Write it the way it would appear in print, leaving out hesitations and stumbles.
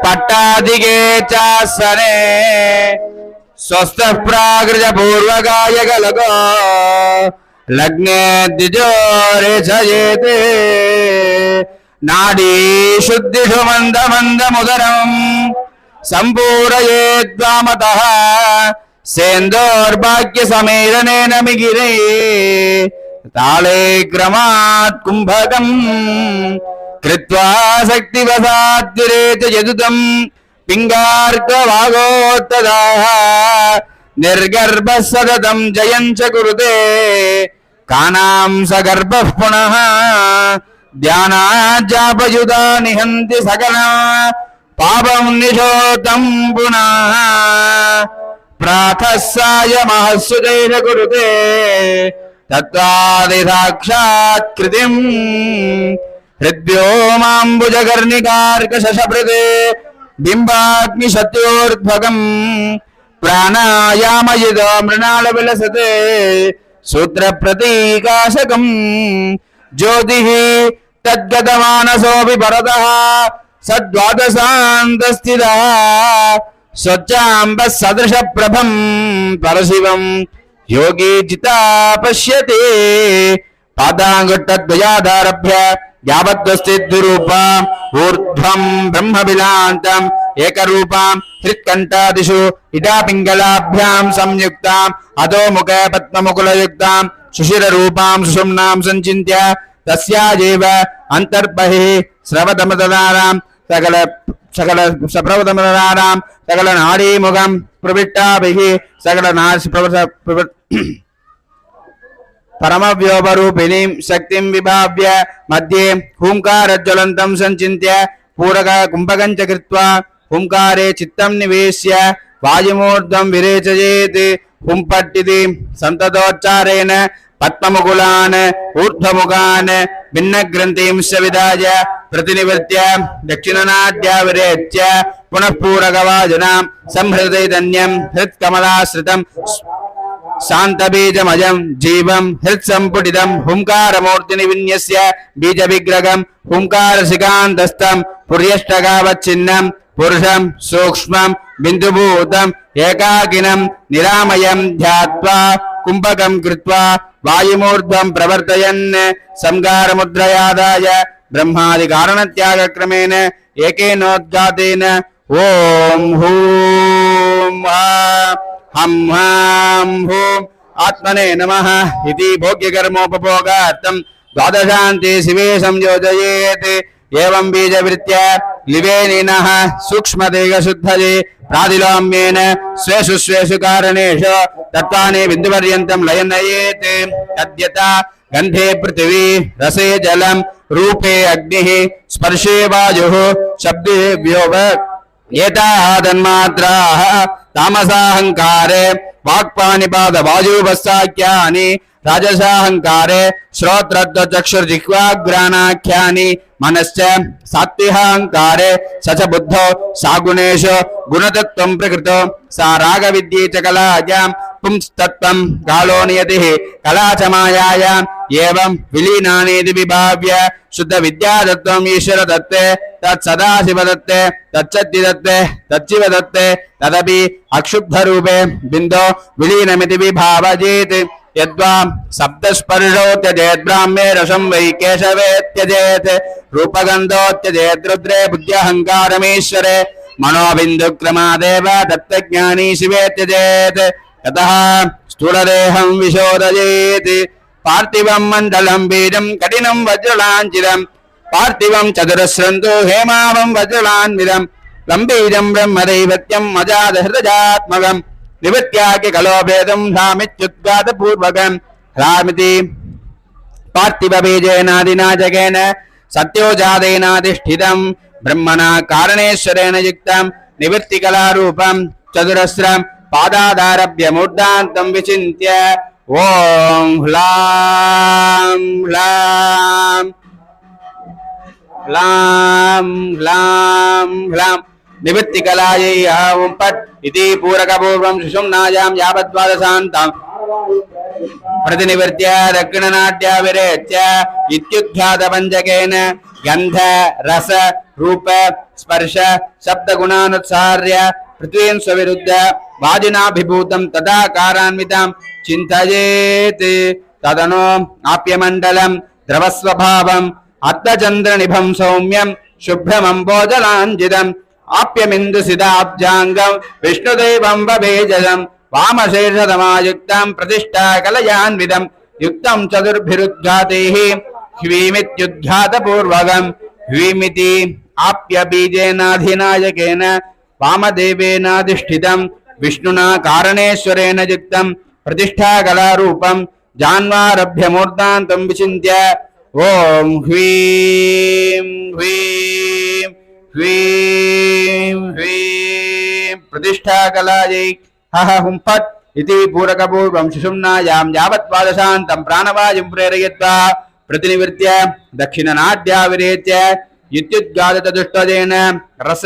पट्टाधिके चासने स्वस्थ प्राकृत पूर्वकाय कलको लग्ने द्विजोरेचयेते नाडी शुद्धिषु मंद मंद मुदरम संपूरयेद्वामतः सेन्दोर्भाग्य समेलनेन मिगिरे ताले क्रमात् कुंभकम् कृत्वा शक्तिवशाद्विरेच यदुतं पिङ्गार्कवागोत्तदाः निर्गर्भः सततं जयं च कुरुते कानां सगर्भः पुनः ध्यानाज्जापयुता निहन्ति सकलं पापं निशोतं पुनः प्रातः सायमहस्सुतेन कुरुते तत्त्वादिसाक्षात् कृतिम् हृद्व्योमाम्बुजकर्णिकार्कशशभृते बिम्बाग्निशत्योर्ध्वगम् प्राणायामयुतो मृणालविलसते सूत्रप्रतीकाशकम् ज्योतिः तद्गतमानसोऽपि परतः सद्वादशान्तस्थितः स्वच्छाम्बः सदृशप्रभम् परशिवम् योगी चिता पश्यति पादाङ्गुष्ठद्वयादारभ्य यावद्वस्तिद्विरूपाम् ऊर्ध्वम् ब्रह्मविलान्तम् एकरूपाम् हृत्कण्ठादिषु इडापिङ्गलाभ्याम् संयुक्ताम् अधोमुख पद्ममुकुलयुक्ताम् सुशिररूपाम् सुषुम्नाम् सञ्चिन्त्य तस्यादेव अन्तर्बहिः स्रवतमतदानाम् सकल सप्रवतमतदानाम् सकल नाडीमुखम् प्रविष्टाभिः सकल परमव्योमरूपिणीं शक्तिं विभाव्य मध्ये हुंकारज्वलन्तं संचिन्त्य पूरक कुंभकं च कृत्वा हुंकारे चित्तं निवेश्य वायुमूर्ध्वं विरेचयेत् हुंपट्टिति संततोच्चारेण पद्ममुकुलान् ऊर्ध्वमुखान् भिन्नग्रन्थींश्च विधाय प्रतिनिवृत्य दक्षिणनाड्या विरेच्य पुनः पूरकवाजनां संहृतैतन्यं हृत्कमलाश्रितं शांतबीजमयं जीवं हृत्संपुटितं हुंकारमूर्तिनि विन्यस्य बीजविग्रहं हुंकारशिखान्तस्थं पुर्यष्टकावच्छिन्नं पुरुषं सूक्ष्मं बिन्दुभूतं एकाकिनं निरामयं ध्यात्वा कुंभकं कृत्वा वायुमूर्ध्वं प्रवर्तयन् संगारमुद्रयादाय ब्रह्मादि कारणत्यागक्रमेण एकेनोद्गातेन ओम हूं हम हां हूं आत्मने नमः इति भोग्यकर्मोपभोगार्थं द्वादशान्ते शिवे संयोजयेत् एवं बीजवृत्या लिवेनिनः सूक्ष्मदेहशुद्धये प्रादिलोम्येन स्वेषु स्वेषु कारणेषु तत्त्वानि बिन्दुपर्यन्तं लयनयेत् तद्यथा गन्धे पृथिवी रसे जलं रूपे अग्निः स्पर्शे वायुः शब्दे व्योम एताः तन्मात्राः तामसाहंकारे वाक्पानिपाद वायुवस्साख्यानि राजसाहंकारे श्रोत्रत्वचक्षुर्जिह्वाग्राणाख्यानि मनश्च सात्विहाहंकारे सच बुद्धौ सागुणेषु गुणतत्त्वं प्रकृतो सा रागविद्ये च कलायां पुंस्तत्त्वं कालो नियतिः कला च मायायाम् एवं विलीनानेति विभाव्य शुद्ध विद्यातत्त्वं ईश्वर दत्ते तत्सदाशिव दत्ते तच्चत्ति दत्ते तच्चिव दत्ते तदपि अक्षुब्ध रूपे बिन्दो विलीनमिति विभावयेत् यद्वा शब्दस्पर्शो त्यजेत् ब्राह्मे रसं वै केशवे त्यजेत् रूपगन्धो त्यजेत् रुद्रे बुद्ध्यहंकारमेश्वरे मनोबिन्दुक्रमादेव तत्त्वज्ञानी शिवे त्यजेत् ततः स्थूलदेहं विशोदयेत् पार्थिवं मण्डलं बीजं कठिनं वज्रलाञ्छितं पार्थिवं चतुरस्रन्तु हेमावं वज्रलान्वितं लम्बीजं ब्रह्मदैवत्यं अजातहृदयात्मकं निवृत्त्याख्य कलोभेदं धामित्युद्गातपूर्वकं रामिति पार्थिवबीजेनादिना जगेन सत्योजातेनाधिष्ठितं ब्रह्मणा कारणेश्वरेण युक्तं निवृत्तिकलारूपं चतुरस्रं पादादारभ्य मूर्धान्तं विचिन्त्य ओम ह्लां ह्लां ह्लां ह्लां ह्लां निवृत्तिकलायै ओम पट् इति पूरकपूर्वं सुषुम्नायां यावद्वादशान्तं प्रतिनिवृत्य दक्षिणनाट्या विरेच्य इत्युद्घातपञ्चकेन गन्ध रस रूप स्पर्श शब्द गुणानुसार्य पृथ्वीं स्वविरुद्ध वादिनाभिभूतं तदाकारान्वितं चिन्तयेत् तदनु आप्यमण्डलं द्रवस्वभावम् अत्तचन्द्रनिभं सौम्यं शुभ्रमम्बोजलाञ्जितम् आप्यमिन्दुसिदाब्जाङ्गं विष्णुदेवं वभेजलं वामशेषतमायुक्तं प्रतिष्ठा कलयान्वितं युक्तं चतुर्भिरुद्घातैः ह्वीमित्युद्घातपूर्वकं ह्वीमिति आप्यबीजेनाधिनायकेन वामदेवेनाधिष्ठितं विष्णुना कारणेश्वरेण युक्तं प्रतिष्ठाकलारूपं जान्वारभ्य मूर्तान्तं विचिन्त्य ॐ ह्वीं ह्वीं ह्वीं ह्वीं प्रतिष्ठाकलायै हः हुं फट् इति पूरकपूर्वं सुषुम्नायां यावत्पादशान्तं प्राणवायुं प्रेरयित्वा प्रतिनिवृत्य दक्षिणनाद्याविरेत्य इत्युद्गातचतुष्टयेन रस